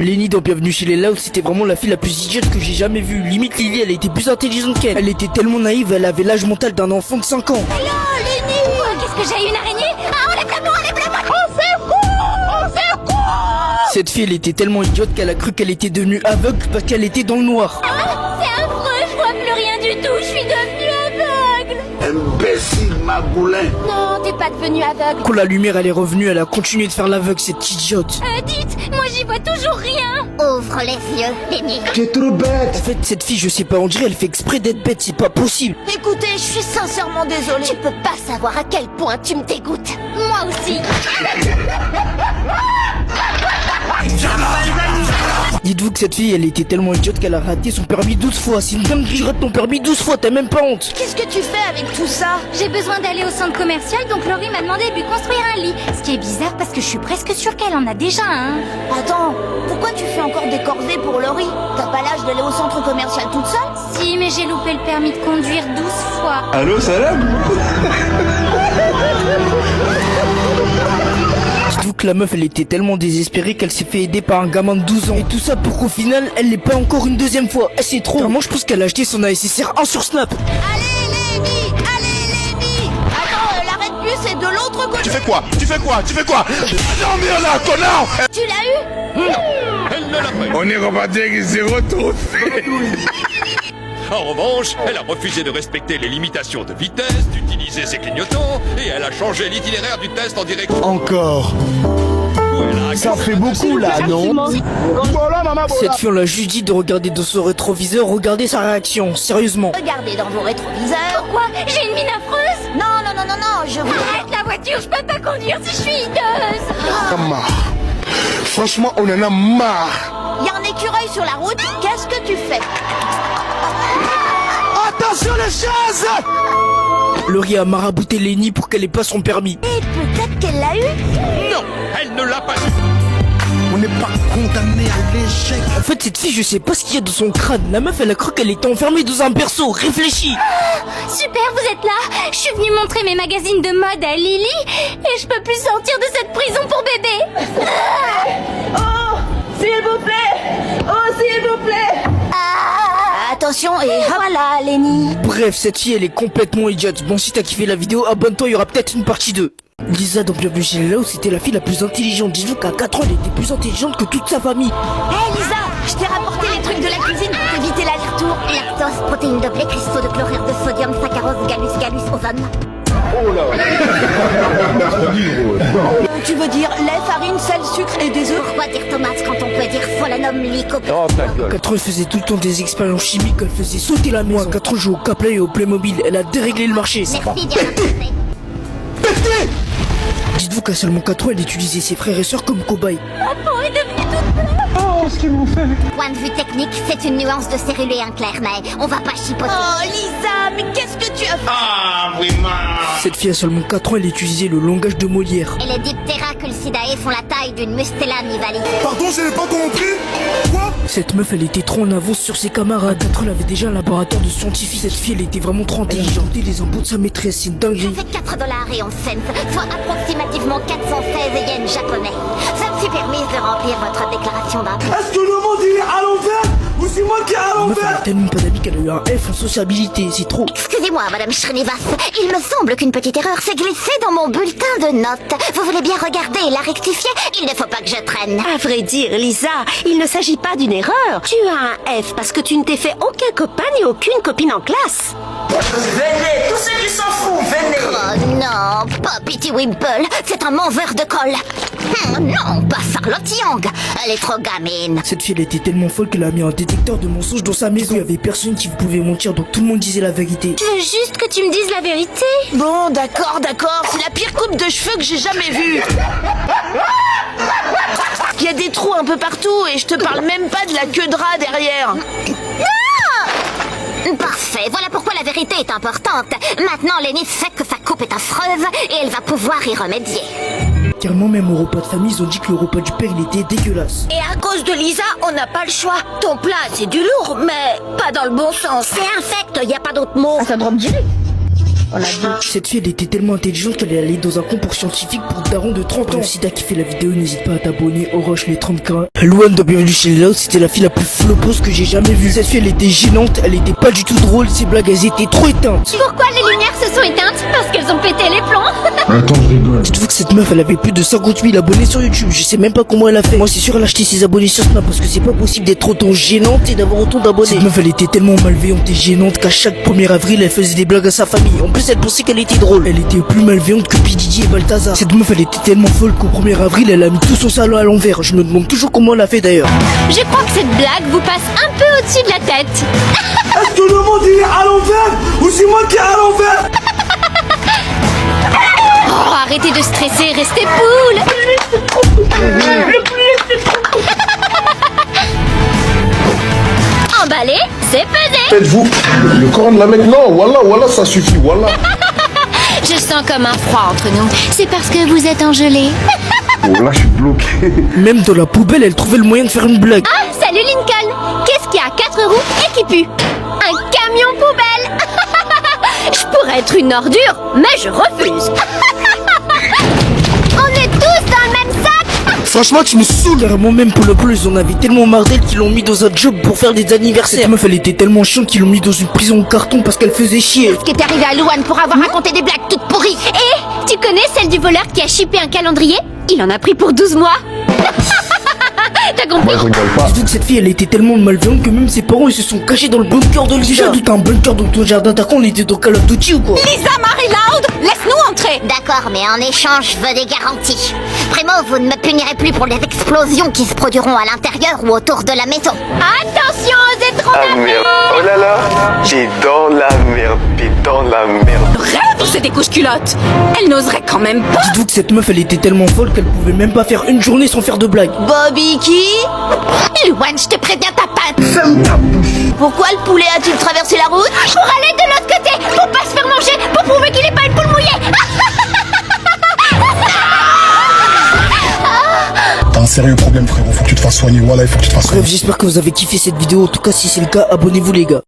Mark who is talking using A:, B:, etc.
A: Lenny dans Bienvenue chez les Laos, c'était vraiment la fille la plus idiote que j'ai jamais vue. Limite Lily, elle était plus intelligente qu'elle. Elle était tellement naïve, elle avait l'âge mental d'un enfant de 5 ans.
B: Hello, Lenny! Qu'est-ce que j'ai, une araignée? Ah, enlève-la-moi! Oh, c'est fou! Oh, c'est fou!
A: Cette fille, elle était tellement idiote qu'elle a cru qu'elle était devenue aveugle parce qu'elle était dans le noir.
B: Ah, c'est affreux, je vois plus rien du tout, je suis devenue aveugle!
C: Imbécile, Magoulin!
B: Non, t'es pas devenue aveugle.
A: Quand la lumière elle est revenue, elle a continué de faire l'aveugle, cette idiote.
B: Dites, moi j'y vois toujours rien!
D: Ouvre les yeux, Lenny.
C: Tu es trop
A: En
C: bête!
A: fait, cette fille, je sais pas, on dirait elle fait exprès d'être bête, c'est pas possible.
D: Écoutez, je suis sincèrement désolée. Tu peux pas savoir à quel point tu me dégoûtes.
B: Moi aussi!
A: Dites-vous que cette fille, elle était tellement idiote qu'elle a raté son permis 12 fois. C'est une dinguerie, je rate ton permis 12 fois, t'as même pas honte.
D: Qu'est-ce que tu fais avec tout ça?
B: J'ai besoin d'aller au centre commercial, donc Laurie m'a demandé de lui construire un lit. Ce qui est bizarre parce que je suis presque sûre qu'elle en a déjà un.
D: Attends, pourquoi tu fais encore des corvées pour Laurie? T'as pas l'âge d'aller au centre commercial toute seule?
B: Si, mais j'ai loupé le permis de conduire 12 fois.
C: Allô, salam?
A: Dites-vous que la meuf, elle était tellement désespérée qu'elle s'est fait aider par un gamin de 12 ans. Et tout ça pour qu'au final, elle l'ait pas encore une deuxième fois. Eh, c'est trop. Vraiment, je pense qu'elle a acheté son ASSR 1 sur Snap.
D: Allez, Lenny! Attends, l'arrête plus, c'est de l'autre côté.
C: Tu fais quoi? Dormir là, connard!
D: Tu l'as eu?
C: On est reparti avec 0 trophée!
E: En revanche, elle a refusé de respecter les limitations de vitesse, d'utiliser ses clignotants, et elle a changé l'itinéraire du test en direction.
F: Encore.
E: où elle a
F: Ça fait beaucoup là, non?
A: Cette fille, on l'a juste dit de regarder dans son rétroviseur, regardez sa réaction, sérieusement.
D: Regardez dans vos rétroviseurs.
B: Quoi? J'ai une mine affreuse?
D: Non, je vous...
B: Arrête la voiture, je peux pas conduire si je suis hideuse!
F: Marre. Franchement, on en a marre.
D: Y a un écureuil sur la route, qu'est-ce que tu fais?
F: Attention les chaises!
A: Laurie a marabouté Lenny pour qu'elle ait pas son permis.
D: Et peut-être qu'elle l'a eu?
E: Non, elle ne l'a pas eu.
F: On n'est pas condamné à l'échec.
A: En fait, cette fille, je sais pas ce qu'il y a dans son crâne. La meuf, elle a cru qu'elle était enfermée dans un berceau. Réfléchis.
B: Super, vous êtes là! Je suis venue montrer mes magazines de mode à Lily et je peux plus sortir de cette prison pour bébé!
D: Attention, et voilà, Lenny.
A: Bref, cette fille, elle est complètement idiote. Bon, si t'as kiffé la vidéo, abonne-toi, il y aura peut-être une partie 2. Lisa dans Bienvenue chez les Laos, c'était la fille la plus intelligente. Dis-vous qu'à 4 ans, elle était plus intelligente que toute sa famille.
D: Hé Lisa, je t'ai rapporté les trucs de la cuisine pour t'éviter l'aller-retour.
G: Lactose, protéines de blé, cristaux de chlorure de sodium, saccharose, gallus, ozone.
D: Tu veux dire lait, farine, sel, sucre et des œufs?
G: Pourquoi dire tomate quand on peut dire solanum, lycopène?
A: À 4 ans, elle faisait tout le temps des expériences chimiques, elle faisait sauter la maison. À 4 ans, elle jouait au Caplay et au Playmobil, elle a déréglé le marché.
G: Merci bien pensé.
A: Dites-vous qu'à seulement 4 ans, elle utilisait ses frères et sœurs comme cobayes.
G: Point de vue technique, c'est une nuance de cellule et un clair, mais on va pas chipoter.
D: Oh Lisa, mais qu'est-ce que tu as fait?
C: Ah, vraiment!
A: Cette fille a seulement 4 ans, elle utilisait le langage de Molière.
G: Et les Diptera font la taille d'une Mustela nivalis.
F: Pardon, je n'ai pas compris. Quoi?
A: Cette meuf, elle était trop en avance sur ses camarades. 4 ans, elle avait déjà un laboratoire de scientifique. Cette fille, elle était vraiment trop intelligente. Elle a les impôts de sa maîtresse, c'est une dinguerie.
G: Ça fait 4 dollars et 11 cents, soit approximativement 416 yens japonais. Ça me suis permise de remplir votre déclaration d'impôt.
F: Est-ce que le monde il est à l'envers? Ou c'est moi qui est à
A: La meuf, elle a
F: l'envers?
A: tellement pas d'amis qu'elle a eu un F en sociabilité, c'est trop.
G: Excusez-moi, Madame Srinivas, il me semble qu'une petite erreur s'est glissée dans mon bulletin de notes. Vous voulez bien regarder et la rectifier? Il ne faut pas que je traîne.
H: À vrai dire, Lisa, il ne s'agit pas d'une erreur. Tu as un F parce que tu ne t'es fait aucun copain ni aucune copine en classe.
D: Venez, tous ceux qui s'en foutent, venez.
G: Oh non, pas Petty Wimple, c'est un mangeur de colle. Non, pas Charlotte Young, elle est trop gamine.
A: Cette fille, elle était tellement folle qu'elle a mis un détecteur de mensonges dans sa maison. Il y avait personne qui pouvait mentir, donc tout le monde disait la vérité.
B: Je veux juste que tu me dises la vérité.
D: Bon, d'accord, c'est la pire coupe de cheveux que j'ai jamais vue. Il y a des trous un peu partout et je te parle même pas de la queue de rat derrière.
G: Parfait, voilà pourquoi la vérité est importante. Maintenant, Lenny sait que sa coupe est affreuse et elle va pouvoir y remédier.
A: Carrément, même au repas de famille, ils ont dit que le repas du père, il était dégueulasse.
H: Et à cause de Lisa, on n'a pas le choix. Ton plat, c'est du lourd, mais pas dans le bon sens. C'est infect, y a pas d'autre mot.
D: Ça doit me dire.
A: On a deux. Cette fille, elle était tellement intelligente qu'elle est allée dans un concours scientifique pour daron de 30 ans. Si t'as kiffé la vidéo, n'hésite pas à t'abonner. Oroche les 30K. Louane de Bienvenue chez les Laos, c'était la fille la plus flopose que j'ai jamais vue. Cette fille, elle était gênante, elle était pas du tout drôle. Ses blagues, elles étaient trop éteintes.
B: Pourquoi les lumières se sont éteintes? Parce qu'elles ont pété les plombs.
F: Attends, je rigole.
A: Dites-vous que cette meuf, elle avait plus de 50 000 abonnés sur YouTube. Je sais même pas comment elle a fait. Moi, c'est sûr, elle a acheté ses abonnés sur Snap parce que c'est pas possible d'être autant gênante et d'avoir autant d'abonnés. Cette meuf, elle était tellement malveillante et gênante qu'à chaque 1er avril, elle faisait des blagues à sa famille. En plus, elle pensait qu'elle était drôle. Elle était plus malveillante que P. Diddy et Balthazar. Cette meuf, elle était tellement folle qu'au 1er avril, elle a mis tout son salon à l'envers. Je me demande toujours comment elle a fait d'ailleurs.
B: Je crois que cette blague vous passe un peu au-dessus de la tête.
C: Est-ce que le monde il est à l'envers ou c'est moi qui est à l'envers?
B: Oh, arrêtez de stresser, restez poule. Emballé, c'est pesé.
F: Faites-vous le Coran de la Mecque, non, voilà, ça suffit, voilà.
B: Je sens comme un froid entre nous. C'est parce que vous êtes engelé.
F: Oh, là, je suis bloqué.
A: Même dans la poubelle, elle trouvait le moyen de faire une blague.
B: Ah, salut Lincoln. Qu'est-ce qui a 4 roues et qui pue? Un camion poubelle. Je pourrais être une ordure, mais je refuse. On est tous dans le même sac.
F: Franchement, tu me saoules.
A: Carrément, même Pôle Emploi, ils en avaient tellement marre d'elle qu'ils l'ont mis dans un job pour faire des anniversaires. Cette meuf, elle était tellement chiante qu'ils l'ont mis dans une prison en carton parce qu'elle faisait chier.
G: Ce qui est arrivé à Louane pour avoir raconté des blagues toutes pourries.
B: Et tu connais celle du voleur qui a chippé un calendrier? Il en a pris pour 12 mois. T'as compris?
F: Moi, je rigole pas.
A: Dites-vous que cette fille, elle était tellement malveillante que même ses parents, ils se sont cachés dans le bunker de Lisa. Déjà, t'as un bunker dans ton jardin, t'as quoi? On était dans Call of Duty ou quoi?
B: Lisa Marie Loud, laisse-nous entrer.
G: D'accord, mais en échange, je veux des garanties. Primo, vous ne me punirez plus pour les explosions qui se produiront à l'intérieur ou autour de la maison.
B: Attention aux étrangers.
I: Ah merde, oh là là, t'es dans la merde, t'es dans la merde.
B: Rêve, c'est des couches culottes. Elle n'oserait quand même pas.
A: Dites-vous que cette meuf, elle était tellement folle qu'elle pouvait même pas faire une journée sans faire de blague.
D: Bobby qui?
B: Louane, je te préviens ta patte.
D: Pourquoi le poulet a-t-il traversé la route?
B: Pour aller de l'autre côté, pour pas se faire manger, pour prouver qu'il est pas une poule mouillée.
F: T'as un sérieux problème, frérot. Faut que tu te fasses soigner. Voilà, il faut que tu te fasses soigner.
A: Bref, j'espère que vous avez kiffé cette vidéo. En tout cas, si c'est le cas, abonnez-vous les gars.